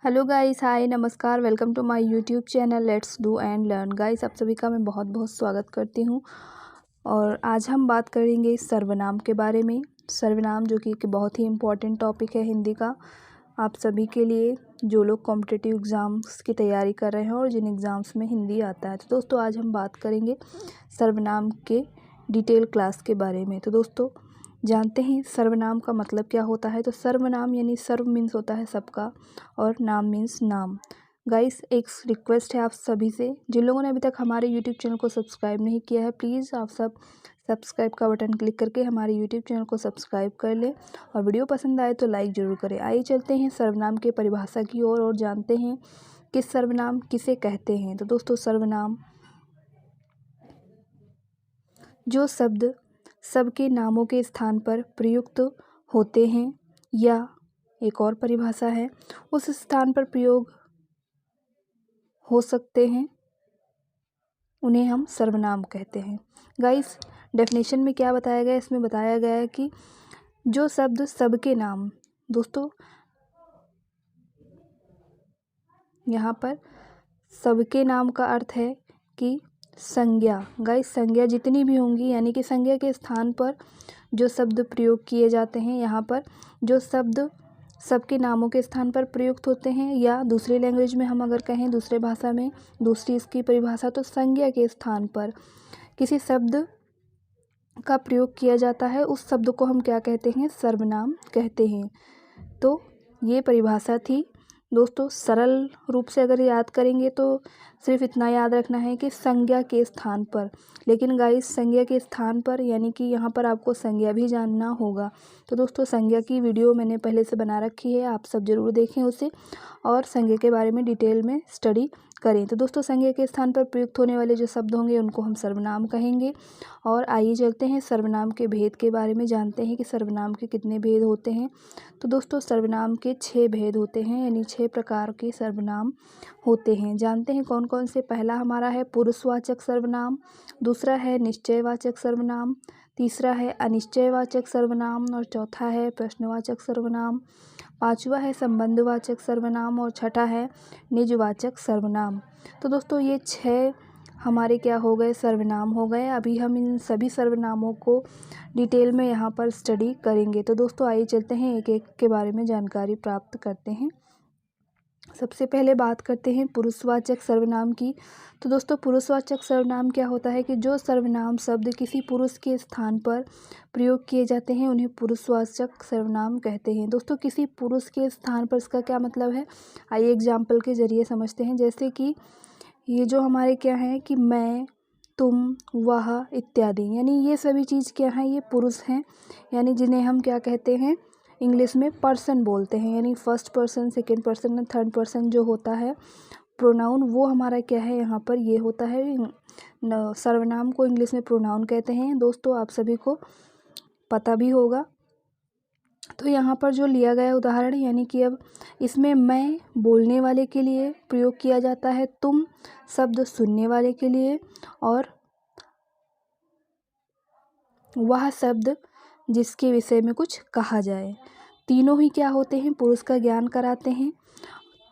Hello guys, hi, नमस्कार, welcome to my YouTube channel let's do and learn. Guys, आप सभी का मैं बहुत बहुत स्वागत करती हूँ। और आज हम बात करेंगे सर्वनाम के बारे में। सर्वनाम जो कि एक बहुत ही इम्पॉर्टेंट टॉपिक है हिंदी का आप सभी के लिए, जो लोग कॉम्पिटिटिव एग्ज़ाम्स की तैयारी कर रहे हैं और जिन एग्ज़ाम्स में हिंदी आता है। तो दोस्तों, आज हम बात करेंगे सर्वनाम के डिटेल क्लास के बारे में। तो दोस्तों, जानते हैं सर्वनाम का मतलब क्या होता है। तो सर्वनाम यानी सर्व मीन्स होता है सबका और नाम मीन्स नाम। गाइस, एक रिक्वेस्ट है आप सभी से, जिन लोगों ने अभी तक हमारे यूट्यूब चैनल को सब्सक्राइब नहीं किया है, प्लीज़ आप सब सब्सक्राइब का बटन क्लिक करके हमारे यूट्यूब चैनल को सब्सक्राइब कर लें और वीडियो पसंद आए तो लाइक ज़रूर करें। आइए चलते हैं सर्वनाम के परिभाषा की ओर और जानते हैं कि सर्वनाम किसे कहते हैं। तो दोस्तों, सर्वनाम जो शब्द सबके नामों के स्थान पर प्रयुक्त होते हैं, या एक और परिभाषा है, उस स्थान पर प्रयोग हो सकते हैं, उन्हें हम सर्वनाम कहते हैं। गाइस, डेफिनेशन में क्या बताया गया है, इसमें बताया गया है कि जो शब्द सबके नाम, दोस्तों यहाँ पर सबके नाम का अर्थ है कि संज्ञा। गाइस, संज्ञा जितनी भी होंगी, यानी कि संज्ञा के स्थान पर जो शब्द प्रयोग किए जाते हैं, यहाँ पर जो शब्द सबके नामों के स्थान पर प्रयुक्त होते हैं, या दूसरी लैंग्वेज में हम अगर कहें, दूसरे भाषा में दूसरी इसकी परिभाषा, तो संज्ञा के स्थान पर किसी शब्द का प्रयोग किया जाता है, उस शब्द को हम क्या कहते हैं, सर्वनाम कहते हैं। तो ये परिभाषा थी दोस्तों। सरल रूप से अगर याद करेंगे तो सिर्फ इतना याद रखना है कि संज्ञा के स्थान पर। लेकिन गाइस, संज्ञा के स्थान पर यानी कि यहाँ पर आपको संज्ञा भी जानना होगा। तो दोस्तों, संज्ञा की वीडियो मैंने पहले से बना रखी है, आप सब ज़रूर देखें उसे और संज्ञा के बारे में डिटेल में स्टडी करें। तो दोस्तों, संज्ञा के स्थान पर प्रयुक्त होने वाले जो शब्द होंगे उनको हम सर्वनाम कहेंगे। और आइए चलते हैं सर्वनाम के भेद के बारे में, जानते हैं कि सर्वनाम के कितने भेद होते हैं। तो दोस्तों, सर्वनाम के 6 भेद होते हैं, यानी 6 प्रकार के सर्वनाम होते हैं। जानते हैं कौन कौन से। पहला हमारा है पुरुषवाचक सर्वनाम, दूसरा है निश्चयवाचक सर्वनाम, तीसरा है अनिश्चयवाचक सर्वनाम और चौथा है प्रश्नवाचक सर्वनाम, पांचवा है संबंधवाचक सर्वनाम और छठा है निजवाचक सर्वनाम। तो दोस्तों, ये 6 हमारे क्या हो गए, सर्वनाम हो गए। अभी हम इन सभी सर्वनामों को डिटेल में यहाँ पर स्टडी करेंगे। तो दोस्तों, आइए चलते हैं एक एक के बारे में जानकारी प्राप्त करते हैं। सबसे पहले बात करते हैं पुरुषवाचक सर्वनाम की। तो दोस्तों, पुरुषवाचक सर्वनाम क्या होता है कि जो सर्वनाम शब्द किसी पुरुष के स्थान पर प्रयोग किए जाते हैं, उन्हें पुरुषवाचक सर्वनाम कहते हैं। दोस्तों, किसी पुरुष के स्थान पर, इसका क्या मतलब है, आइए एग्जाम्पल के जरिए समझते हैं। जैसे कि ये जो हमारे क्या है कि मैं, तुम, वह इत्यादि, यानी ये सभी चीज़ क्या हैं, ये पुरुष हैं, यानी जिन्हें हम क्या कहते हैं, इंग्लिश में पर्सन बोलते हैं। यानी फर्स्ट पर्सन, सेकंड पर्सन और थर्ड पर्सन जो होता है प्रोनाउन, वो हमारा क्या है, यहाँ पर ये होता है। सर्वनाम को इंग्लिश में प्रोनाउन कहते हैं। दोस्तों, आप सभी को पता भी होगा। तो यहाँ पर जो लिया गया उदाहरण, यानी कि अब इसमें मैं बोलने वाले के लिए प्रयोग किया जाता है, तुम शब्द सुनने वाले के लिए, और वह शब्द जिसके विषय में कुछ कहा जाए। तीनों ही क्या होते हैं, पुरुष का ज्ञान कराते हैं।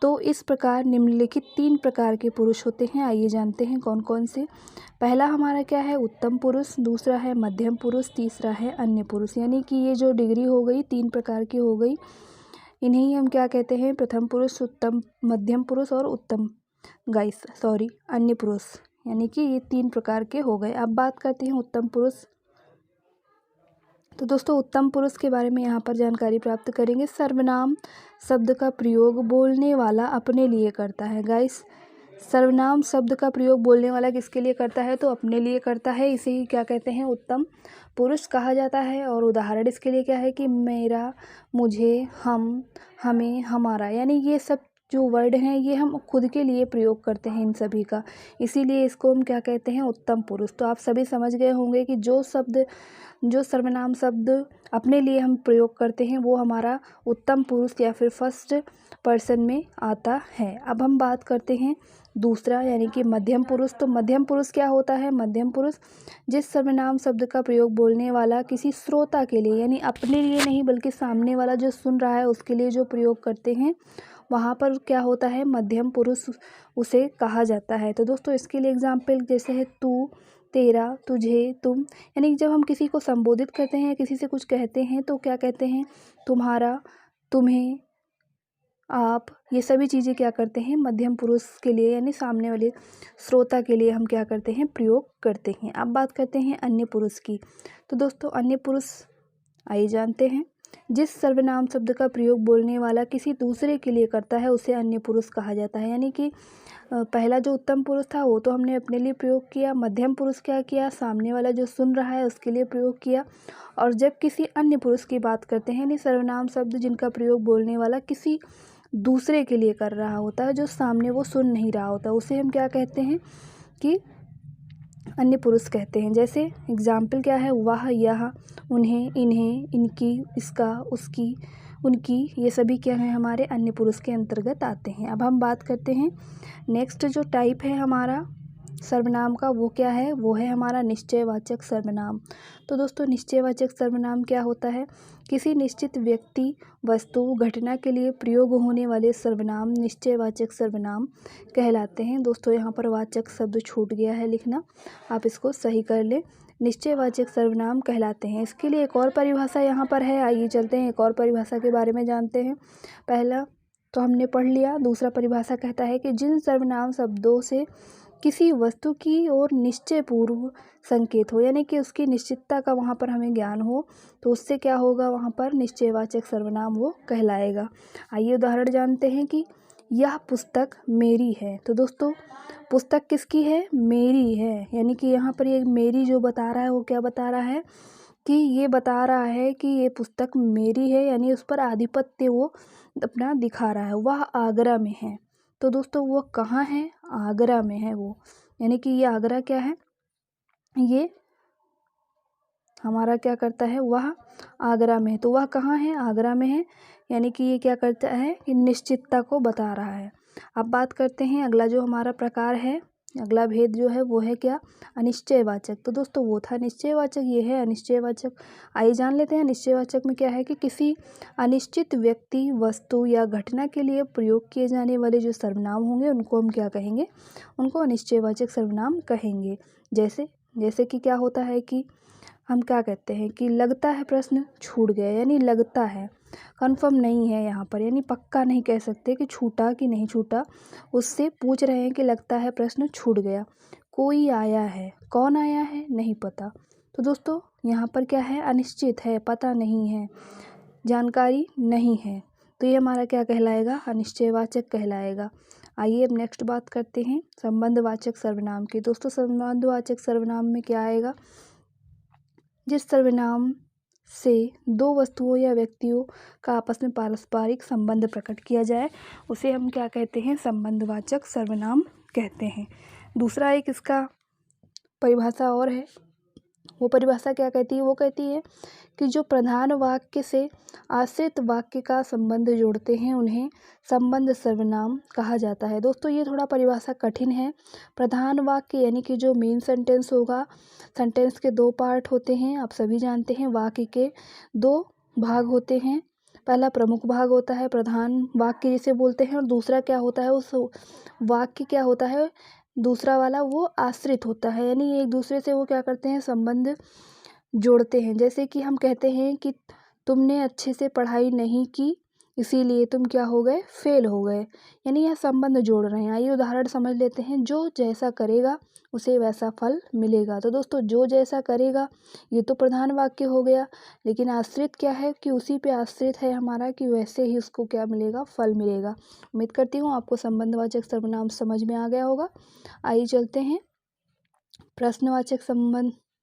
तो इस प्रकार निम्नलिखित 3 प्रकार के पुरुष होते हैं। आइए जानते हैं कौन कौन से। पहला हमारा क्या है, उत्तम पुरुष, दूसरा है मध्यम पुरुष, तीसरा है अन्य पुरुष। यानी कि ये जो डिग्री हो गई 3 प्रकार की हो गई, इन्हें ही हम क्या कहते हैं, प्रथम पुरुष, उत्तम, मध्यम पुरुष और उत्तम अन्य पुरुष। यानी कि ये 3 प्रकार के हो गए। अब बात करते हैं उत्तम पुरुष। तो दोस्तों, उत्तम पुरुष के बारे में यहाँ पर जानकारी प्राप्त करेंगे। सर्वनाम शब्द का प्रयोग बोलने वाला अपने लिए करता है। गाइस, सर्वनाम शब्द का प्रयोग बोलने वाला किसके लिए करता है, तो अपने लिए करता है। इसे ही क्या कहते हैं, उत्तम पुरुष कहा जाता है। और उदाहरण इसके लिए क्या है कि मेरा, मुझे, हम, हमें, हमारा, यानी ये सब जो वर्ड हैं ये हम खुद के लिए प्रयोग करते हैं इन सभी का, इसीलिए इसको हम क्या कहते हैं, उत्तम पुरुष। तो आप सभी समझ गए होंगे कि जो सर्वनाम शब्द अपने लिए हम प्रयोग करते हैं वो हमारा उत्तम पुरुष या फिर फर्स्ट पर्सन में आता है। अब हम बात करते हैं दूसरा यानी कि मध्यम पुरुष। तो मध्यम पुरुष क्या होता है? मध्यम पुरुष जिस सर्वनाम शब्द का प्रयोग बोलने वाला किसी श्रोता के लिए यानी अपने लिए नहीं बल्कि सामने वाला जो सुन रहा है उसके लिए जो प्रयोग करते हैं वहाँ पर क्या होता है? मध्यम पुरुष उसे कहा जाता है। तो दोस्तों इसके लिए एग्जाम्पल जैसे है तू, तेरा, तुझे, तुम, यानी जब हम किसी को संबोधित करते हैं, किसी से कुछ कहते हैं तो क्या कहते हैं? तुम्हारा, तुम्हें, आप, ये सभी चीज़ें क्या करते हैं? मध्यम पुरुष के लिए यानी सामने वाले श्रोता के लिए हम क्या करते हैं? प्रयोग करते हैं। अब बात करते हैं अन्य पुरुष की। तो दोस्तों अन्य पुरुष आइए जानते हैं। जिस सर्वनाम शब्द का प्रयोग बोलने वाला किसी दूसरे के लिए करता है उसे अन्य पुरुष कहा जाता है। यानी कि पहला जो उत्तम पुरुष था वो तो हमने अपने लिए प्रयोग किया, मध्यम पुरुष क्या किया? सामने वाला जो सुन रहा है उसके लिए प्रयोग किया। और जब किसी अन्य पुरुष की बात करते हैं यानी सर्वनाम शब्द जिनका प्रयोग बोलने वाला किसी दूसरे के लिए कर रहा होता है जो सामने वो सुन नहीं रहा होता, उसे हम क्या कहते हैं? कि अन्य पुरुष कहते हैं। जैसे एग्जाम्पल क्या है? वह, यह, उन्हें, इन्हें, इनकी, इसका, उसकी, उनकी, ये सभी क्या हैं? हमारे अन्य पुरुष के अंतर्गत आते हैं। अब हम बात करते हैं नेक्स्ट जो टाइप है हमारा सर्वनाम का वो क्या है? वो है हमारा निश्चयवाचक सर्वनाम। तो दोस्तों निश्चयवाचक सर्वनाम क्या होता है? किसी निश्चित व्यक्ति, वस्तु, घटना के लिए प्रयोग होने वाले सर्वनाम निश्चयवाचक सर्वनाम कहलाते हैं। दोस्तों यहाँ पर वाचक शब्द छूट गया है लिखना, आप इसको सही कर लें। निश्चयवाचक सर्वनाम कहलाते हैं। इसके लिए एक और परिभाषा यहाँ पर है, आइए चलते हैं एक और परिभाषा के बारे में जानते हैं। पहला तो हमने पढ़ लिया, दूसरा परिभाषा कहता है कि जिन सर्वनाम शब्दों से किसी वस्तु की ओर निश्चय पूर्व संकेत हो यानी कि उसकी निश्चितता का वहाँ पर हमें ज्ञान हो तो उससे क्या होगा? वहाँ पर निश्चयवाचक सर्वनाम वो कहलाएगा। आइए उदाहरण जानते हैं कि यह पुस्तक मेरी है। तो दोस्तों पुस्तक किसकी है? मेरी है। यानी कि यहाँ पर ये मेरी जो बता रहा है वो क्या बता रहा है? कि ये बता रहा है कि ये पुस्तक मेरी है, यानी उस पर आधिपत्य वो अपना दिखा रहा है। वह आगरा में है। तो दोस्तों वो कहाँ है? आगरा में है वो, यानी कि ये आगरा क्या है? ये हमारा क्या करता है? वह आगरा में है। तो वह कहाँ है? आगरा में है। यानी कि ये क्या करता है? कि निश्चितता को बता रहा है। अब बात करते हैं अगला जो हमारा प्रकार है, अगला भेद जो है वो है क्या? अनिश्चयवाचक। तो दोस्तों वो था निश्चयवाचक, ये है अनिश्चयवाचक। आइए जान लेते हैं निश्चयवाचक में क्या है कि किसी अनिश्चित व्यक्ति, वस्तु या घटना के लिए प्रयोग किए जाने वाले जो सर्वनाम होंगे उनको हम क्या कहेंगे? उनको अनिश्चयवाचक सर्वनाम कहेंगे। जैसे कि क्या होता है कि हम क्या कहते हैं कि लगता है प्रश्न छूट गया, यानी लगता है, कंफर्म नहीं है यहाँ पर, यानी पक्का नहीं कह सकते कि छूटा कि नहीं छूटा, उससे पूछ रहे हैं कि लगता है प्रश्न छूट गया। कोई आया है, कौन आया है नहीं पता। तो दोस्तों यहाँ पर क्या है? अनिश्चित है, पता नहीं है, जानकारी नहीं है। तो ये हमारा क्या कहलाएगा? अनिश्चयवाचक कहलाएगा। आइए अब नेक्स्ट बात करते हैं संबंधवाचक सर्वनाम की। दोस्तों संबंधवाचक सर्वनाम में क्या आएगा? जिस सर्वनाम से दो वस्तुओं या व्यक्तियों का आपस में पारस्परिक संबंध प्रकट किया जाए उसे हम क्या कहते हैं? संबंधवाचक सर्वनाम कहते हैं। दूसरा एक इसका परिभाषा और है, वो परिभाषा क्या कहती है? वो कहती है कि जो प्रधान वाक्य से आश्रित वाक्य का संबंध जोड़ते हैं उन्हें संबंध सर्वनाम कहा जाता है। दोस्तों ये थोड़ा परिभाषा कठिन है। प्रधान वाक्य यानी कि जो मेन सेंटेंस होगा, सेंटेंस के दो पार्ट होते हैं, आप सभी जानते हैं। वाक्य के दो भाग होते हैं, पहला प्रमुख भाग होता है प्रधान वाक्य जिसे बोलते हैं, और दूसरा क्या होता है? उस वाक्य क्या होता है दूसरा वाला? वो आश्रित होता है, यानी एक दूसरे से वो क्या करते हैं? संबंध जोड़ते हैं। जैसे कि हम कहते हैं कि तुमने अच्छे से पढ़ाई नहीं की इसीलिए तुम क्या हो गए? फेल हो गए, यानी यह संबंध जोड़ रहे हैं। आइए उदाहरण समझ लेते हैं। जो जैसा करेगा उसे वैसा फल मिलेगा। तो दोस्तों जो जैसा करेगा ये तो प्रधान वाक्य हो गया, लेकिन आश्रित क्या है? कि उसी पे आश्रित है हमारा कि वैसे ही उसको क्या मिलेगा? फल मिलेगा। उम्मीद करती हूँ आपको संबंधवाचक सर्वनाम समझ में आ गया होगा। आइए चलते हैं प्रश्नवाचक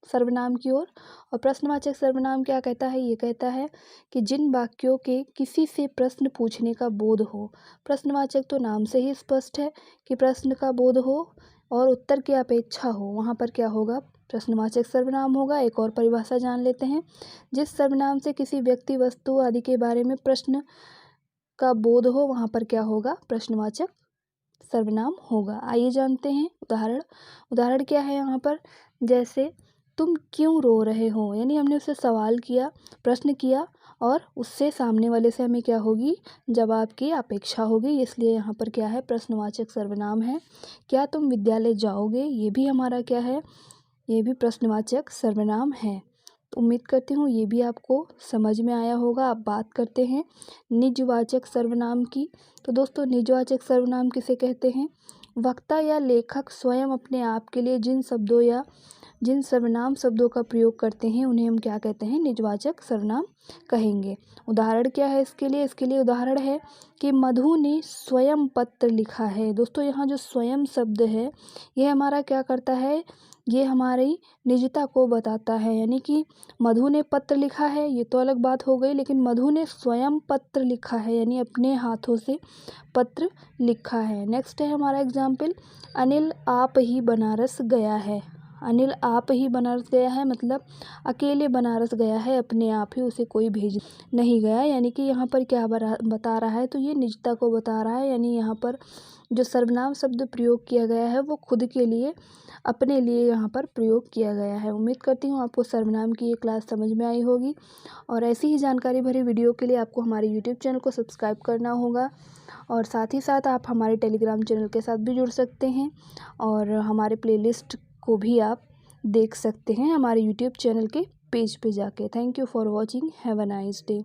सर्वनाम की ओर। और प्रश्नवाचक सर्वनाम क्या कहता है? ये कहता है कि जिन वाक्यों के किसी से प्रश्न पूछने का बोध हो। प्रश्नवाचक तो नाम से ही स्पष्ट है कि प्रश्न का बोध हो और उत्तर की अपेक्षा हो, वहाँ पर क्या होगा? प्रश्नवाचक सर्वनाम होगा। एक और परिभाषा जान लेते हैं। जिस सर्वनाम से किसी व्यक्ति, वस्तु आदि के बारे में प्रश्न का बोध हो वहाँ पर क्या होगा, प्रश्नवाचक सर्वनाम होगा। आइए जानते हैं उदाहरण क्या है यहाँ पर, जैसे तुम क्यों रो रहे हो, यानी हमने उससे सवाल किया, प्रश्न किया और उससे सामने वाले से हमें क्या होगी, जवाब की अपेक्षा होगी, इसलिए यहाँ पर क्या है, प्रश्नवाचक सर्वनाम है। क्या तुम विद्यालय जाओगे, ये भी हमारा क्या है, ये भी प्रश्नवाचक सर्वनाम है। तो उम्मीद करती हूँ ये भी आपको समझ में आया होगा। अब बात करते हैं निजवाचक सर्वनाम की। तो दोस्तों निजवाचक सर्वनाम किसे कहते हैं, वक्ता या लेखक स्वयं अपने आप के लिए जिन शब्दों या जिन सर्वनाम शब्दों का प्रयोग करते हैं उन्हें हम क्या कहते हैं, निजवाचक सर्वनाम कहेंगे। उदाहरण क्या है इसके लिए उदाहरण है कि मधु ने स्वयं पत्र लिखा है। दोस्तों यहाँ जो स्वयं शब्द है ये हमारा क्या करता है, ये हमारी निजता को बताता है, यानी कि मधु ने पत्र लिखा है ये तो अलग बात हो गई, लेकिन मधु ने स्वयं पत्र लिखा है यानी अपने हाथों से पत्र लिखा है। नेक्स्ट है हमारा एग्जाम्पल, अनिल आप ही बनारस गया है। अनिल आप ही बनारस गया है मतलब अकेले बनारस गया है, अपने आप ही, उसे कोई भेज नहीं गया, यानी कि यहाँ पर क्या बता रहा है, तो ये निजता को बता रहा है, यानी यहाँ पर जो सर्वनाम शब्द प्रयोग किया गया है वो खुद के लिए, अपने लिए यहाँ पर प्रयोग किया गया है। उम्मीद करती हूँ आपको सर्वनाम की ये क्लास समझ में आई होगी, और ऐसी ही जानकारी भरी वीडियो के लिए आपको हमारे यूट्यूब चैनल को सब्सक्राइब करना होगा, और साथ ही साथ आप हमारे टेलीग्राम चैनल के साथ भी जुड़ सकते हैं, और हमारे प्लेलिस्ट को भी आप देख सकते हैं हमारे यूट्यूब चैनल के पेज पे जाके। Thank you for watching, have a nice day.